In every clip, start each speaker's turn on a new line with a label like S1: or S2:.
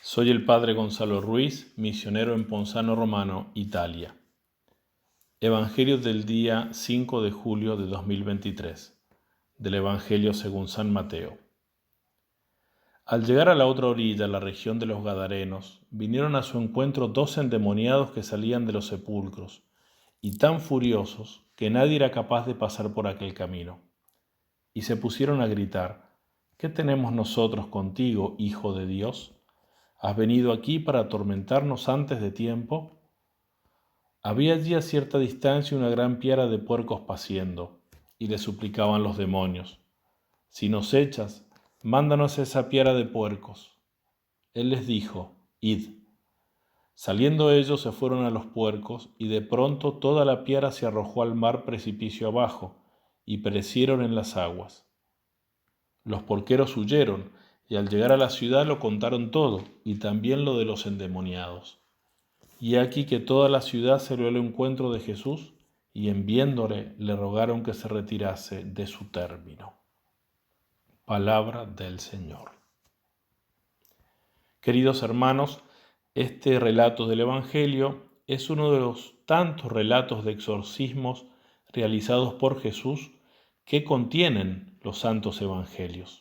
S1: Soy el padre Gonzalo Ruiz, misionero en Ponzano Romano, Italia. Evangelio del día 5 de julio de 2023, del Evangelio según San Mateo. Al llegar a la otra orilla, la región de los Gadarenos, vinieron a su encuentro 2 endemoniados que salían de los sepulcros, y tan furiosos que nadie era capaz de pasar por aquel camino. Y se pusieron a gritar: ¿Qué tenemos nosotros contigo, Hijo de Dios? ¿Has venido aquí para atormentarnos antes de tiempo? Había allí a cierta distancia una gran piara de puercos paciendo, y le suplicaban los demonios: Si nos echas, mándanos a esa piara de puercos. Él les dijo: Id. Saliendo ellos se fueron a los puercos, y de pronto toda la piara se arrojó al mar precipicio abajo, y perecieron en las aguas. Los porqueros huyeron, y al llegar a la ciudad lo contaron todo, y también lo de los endemoniados. Y aquí que toda la ciudad salió al encuentro de Jesús, y en viéndole le rogaron que se retirase de su término. Palabra del Señor. Queridos hermanos, este relato del Evangelio es uno de los tantos relatos de exorcismos realizados por Jesús que contienen los santos evangelios.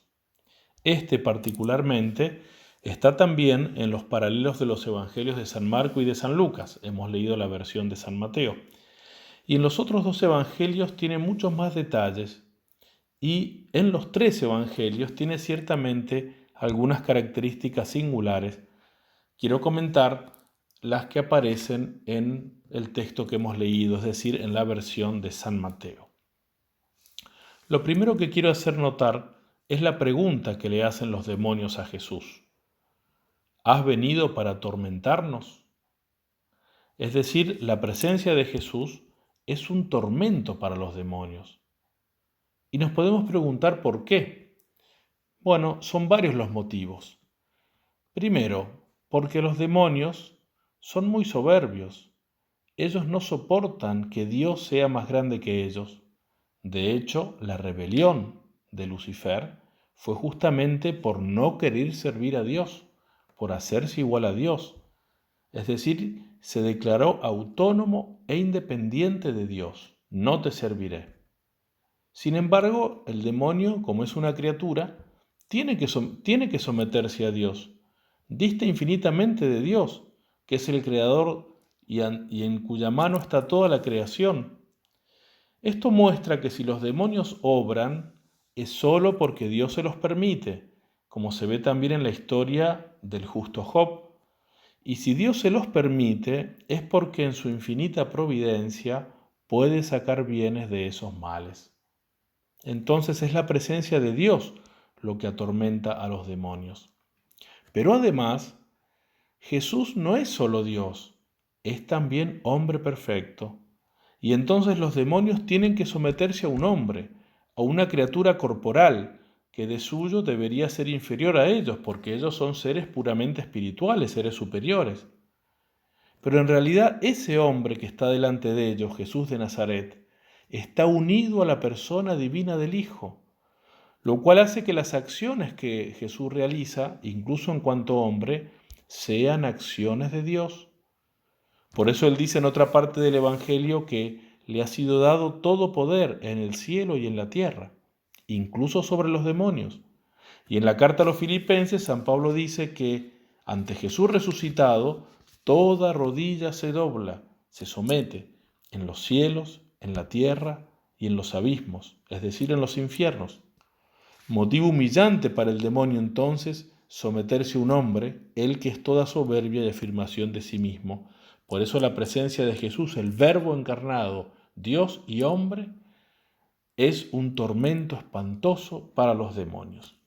S1: Este particularmente está también en los paralelos de los evangelios de San Marco y de San Lucas. Hemos leído la versión de San Mateo. Y en los otros dos evangelios tiene muchos más detalles, y en los 3 evangelios tiene ciertamente algunas características singulares. Quiero comentar las que aparecen en el texto que hemos leído, es decir, en la versión de San Mateo. Lo primero que quiero hacer notar es la pregunta que le hacen los demonios a Jesús: ¿Has venido para atormentarnos? Es decir, la presencia de Jesús es un tormento para los demonios. Y nos podemos preguntar por qué. Bueno, son varios los motivos. Primero, porque los demonios son muy soberbios. Ellos no soportan que Dios sea más grande que ellos. De hecho, la rebelión de Lucifer fue justamente por no querer servir a Dios, por hacerse igual a Dios. Es decir, se declaró autónomo e independiente de Dios. No te serviré. Sin embargo, el demonio, como es una criatura, tiene que someterse a Dios. Dista infinitamente de Dios, que es el Creador y en cuya mano está toda la creación. Esto muestra que si los demonios obran, es solo porque Dios se los permite, como se ve también en la historia del justo Job. Y si Dios se los permite, es porque en su infinita providencia puede sacar bienes de esos males. Entonces es la presencia de Dios lo que atormenta a los demonios. Pero además, Jesús no es solo Dios, es también hombre perfecto. Y entonces los demonios tienen que someterse a un hombre, a una criatura corporal, que de suyo debería ser inferior a ellos, porque ellos son seres puramente espirituales, seres superiores. Pero en realidad ese hombre que está delante de ellos, Jesús de Nazaret, está unido a la persona divina del Hijo, lo cual hace que las acciones que Jesús realiza, incluso en cuanto hombre, sean acciones de Dios. Por eso él dice en otra parte del Evangelio que le ha sido dado todo poder en el cielo y en la tierra, incluso sobre los demonios. Y en la carta a los Filipenses, San Pablo dice que ante Jesús resucitado, toda rodilla se dobla, se somete, en los cielos, en la tierra y en los abismos, es decir, en los infiernos. Motivo humillante para el demonio entonces someterse a un hombre, él que es toda soberbia y afirmación de sí mismo. Por eso la presencia de Jesús, el Verbo encarnado, Dios y hombre, es un tormento espantoso para los demonios.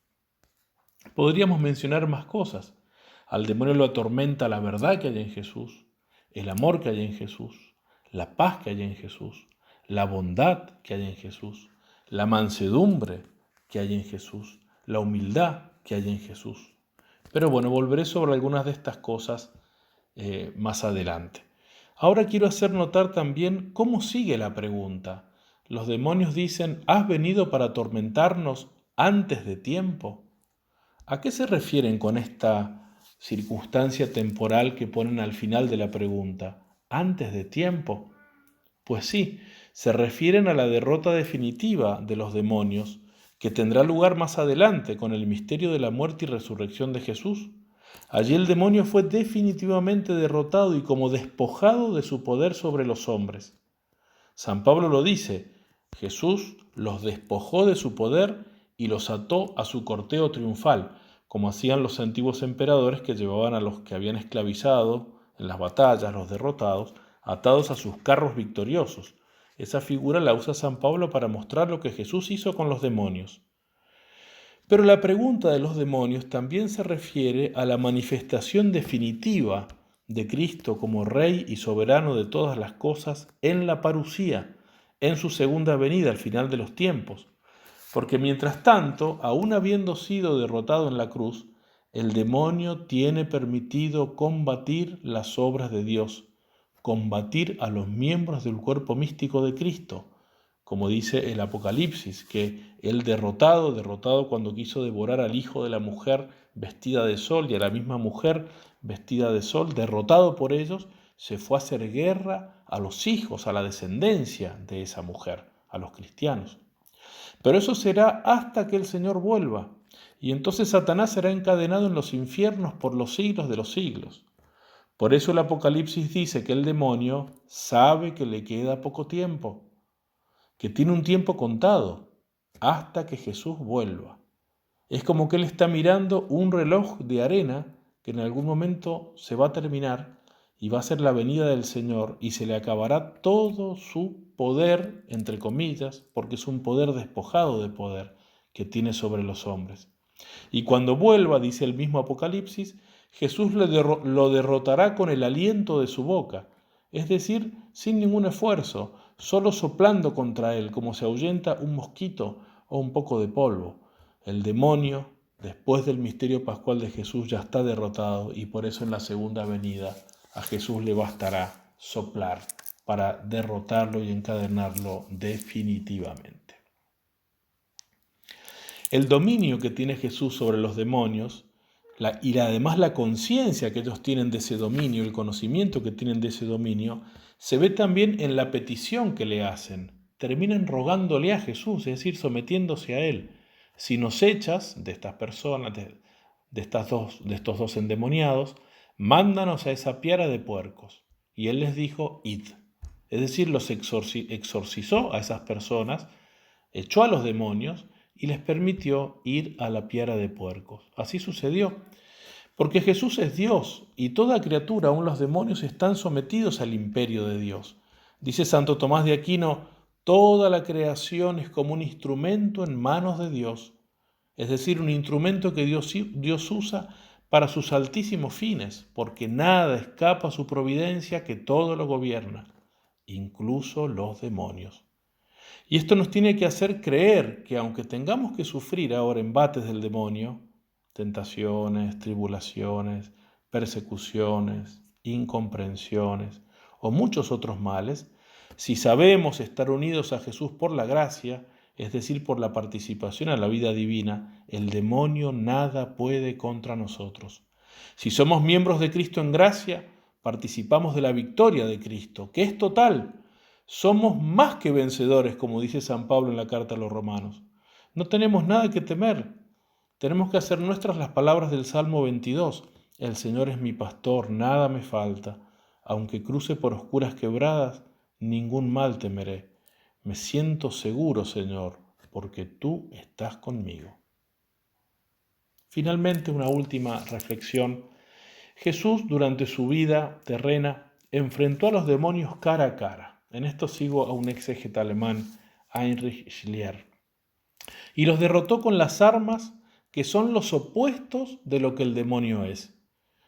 S1: Podríamos mencionar más cosas. Al demonio lo atormenta la verdad que hay en Jesús, el amor que hay en Jesús, la paz que hay en Jesús, la bondad que hay en Jesús, la mansedumbre que hay en Jesús, la humildad que hay en Jesús. Pero bueno, volveré sobre algunas de estas cosas más adelante. Ahora quiero hacer notar también cómo sigue la pregunta. Los demonios dicen: ¿has venido para atormentarnos antes de tiempo? ¿A qué se refieren con esta circunstancia temporal que ponen al final de la pregunta, ¿antes de tiempo? Pues sí, se refieren a la derrota definitiva de los demonios, que tendrá lugar más adelante con el misterio de la muerte y resurrección de Jesús. Allí el demonio fue definitivamente derrotado y como despojado de su poder sobre los hombres. San Pablo lo dice, Jesús los despojó de su poder y los ató a su corteo triunfal, como hacían los antiguos emperadores que llevaban a los que habían esclavizado en las batallas, los derrotados, atados a sus carros victoriosos. Esa figura la usa San Pablo para mostrar lo que Jesús hizo con los demonios. Pero la pregunta de los demonios también se refiere a la manifestación definitiva de Cristo como Rey y soberano de todas las cosas en la parusía, en su segunda venida al final de los tiempos. Porque mientras tanto, aun habiendo sido derrotado en la cruz, el demonio tiene permitido combatir las obras de Dios, combatir a los miembros del cuerpo místico de Cristo, como dice el Apocalipsis, que el derrotado cuando quiso devorar al hijo de la mujer vestida de sol y a la misma mujer vestida de sol, derrotado por ellos, se fue a hacer guerra a los hijos, a la descendencia de esa mujer, a los cristianos. Pero eso será hasta que el Señor vuelva, y entonces Satanás será encadenado en los infiernos por los siglos de los siglos. Por eso el Apocalipsis dice que el demonio sabe que le queda poco tiempo, que tiene un tiempo contado, hasta que Jesús vuelva. Es como que él está mirando un reloj de arena que en algún momento se va a terminar y va a ser la venida del Señor y se le acabará todo su poder, entre comillas, porque es un poder despojado de poder que tiene sobre los hombres. Y cuando vuelva, dice el mismo Apocalipsis, Jesús lo derrotará con el aliento de su boca, es decir, sin ningún esfuerzo, solo soplando contra él, como se ahuyenta un mosquito o un poco de polvo. El demonio, después del misterio pascual de Jesús, ya está derrotado y por eso en la segunda venida a Jesús le bastará soplar para derrotarlo y encadenarlo definitivamente. El dominio que tiene Jesús sobre los demonios además la conciencia que ellos tienen de ese dominio, el conocimiento que tienen de ese dominio, se ve también en la petición que le hacen. Terminan rogándole a Jesús, es decir, sometiéndose a Él. Si nos echas de estas personas, de estos dos endemoniados, mándanos a esa piara de puercos. Y Él les dijo, id. Es decir, los exorcizó a esas personas, echó a los demonios y les permitió ir a la piara de puercos. Así sucedió, porque Jesús es Dios y toda criatura, aun los demonios, están sometidos al imperio de Dios. Dice Santo Tomás de Aquino, toda la creación es como un instrumento en manos de Dios, es decir, un instrumento que Dios usa para sus altísimos fines, porque nada escapa a su providencia, que todo lo gobierna, incluso los demonios. Y esto nos tiene que hacer creer que aunque tengamos que sufrir ahora embates del demonio, tentaciones, tribulaciones, persecuciones, incomprensiones o muchos otros males, si sabemos estar unidos a Jesús por la gracia, es decir, por la participación en la vida divina, el demonio nada puede contra nosotros. Si somos miembros de Cristo en gracia, participamos de la victoria de Cristo, que es total. Somos más que vencedores, como dice San Pablo en la carta a los Romanos. No tenemos nada que temer. Tenemos que hacer nuestras las palabras del Salmo 22. El Señor es mi pastor, nada me falta. Aunque cruce por oscuras quebradas, ningún mal temeré. Me siento seguro, Señor, porque tú estás conmigo. Finalmente, una última reflexión. Jesús, durante su vida terrena, enfrentó a los demonios cara a cara. En esto sigo a un exégeta alemán, Heinrich Schlier. Y los derrotó con las armas que son los opuestos de lo que el demonio es.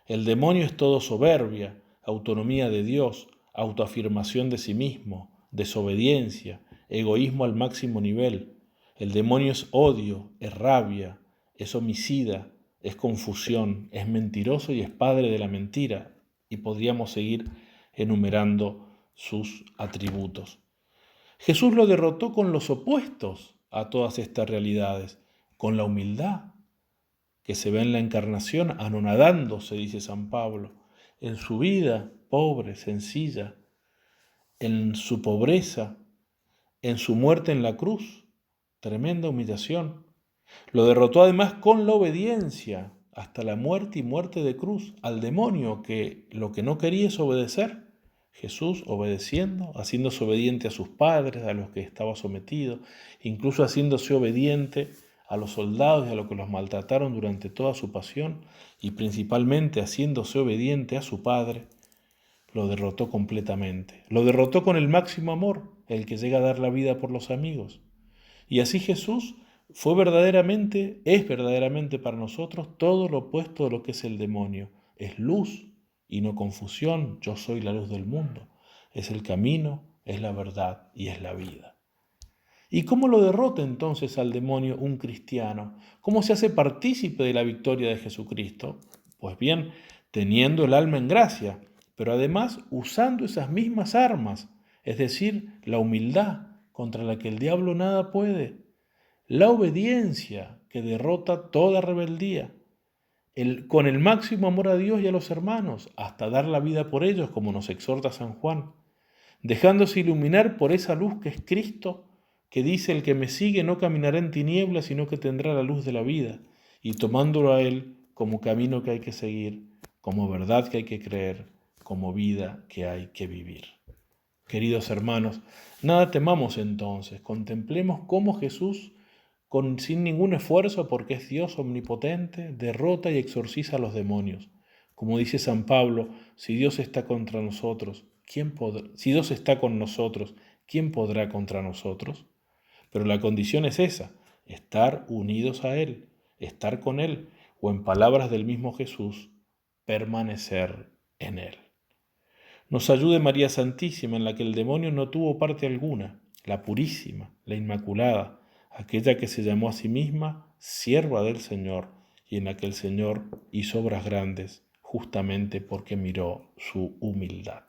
S1: El demonio es todo soberbia, autonomía de Dios, autoafirmación de sí mismo, desobediencia, egoísmo al máximo nivel. El demonio es odio, es rabia, es homicida, es confusión, es mentiroso y es padre de la mentira. Y podríamos seguir enumerando sus atributos. Jesús lo derrotó con los opuestos a todas estas realidades, con la humildad, que se ve en la encarnación, anonadándose, dice San Pablo, en su vida pobre, sencilla, en su pobreza, en su muerte en la cruz, tremenda humillación. Lo derrotó además con la obediencia, hasta la muerte y muerte de cruz, al demonio que lo que no quería es obedecer. Jesús obedeciendo, haciéndose obediente a sus padres, a los que estaba sometido, incluso haciéndose obediente a los soldados y a los que los maltrataron durante toda su pasión, y principalmente haciéndose obediente a su Padre, lo derrotó completamente. Lo derrotó con el máximo amor, el que llega a dar la vida por los amigos. Y así Jesús es verdaderamente para nosotros todo lo opuesto de lo que es el demonio. Es luz y no confusión. Yo soy la luz del mundo. Es el camino, es la verdad y es la vida. ¿Y cómo lo derrota entonces al demonio un cristiano? ¿Cómo se hace partícipe de la victoria de Jesucristo? Pues bien, teniendo el alma en gracia, pero además usando esas mismas armas, es decir, la humildad contra la que el diablo nada puede, la obediencia que derrota toda rebeldía, con el máximo amor a Dios y a los hermanos, hasta dar la vida por ellos, como nos exhorta San Juan, dejándose iluminar por esa luz que es Cristo, que dice: el que me sigue no caminará en tinieblas, sino que tendrá la luz de la vida, y tomándolo a Él como camino que hay que seguir, como verdad que hay que creer, como vida que hay que vivir. Queridos hermanos, nada temamos entonces, contemplemos cómo Jesús, sin ningún esfuerzo, porque es Dios omnipotente, derrota y exorciza a los demonios. Como dice San Pablo, si Dios está contra nosotros, si Dios está con nosotros, ¿quién podrá contra nosotros? Pero la condición es esa, estar unidos a Él, estar con Él, o en palabras del mismo Jesús, permanecer en Él. Nos ayude María Santísima, en la que el demonio no tuvo parte alguna, la purísima, la inmaculada, aquella que se llamó a sí misma sierva del Señor, y en la que el Señor hizo obras grandes, justamente porque miró su humildad.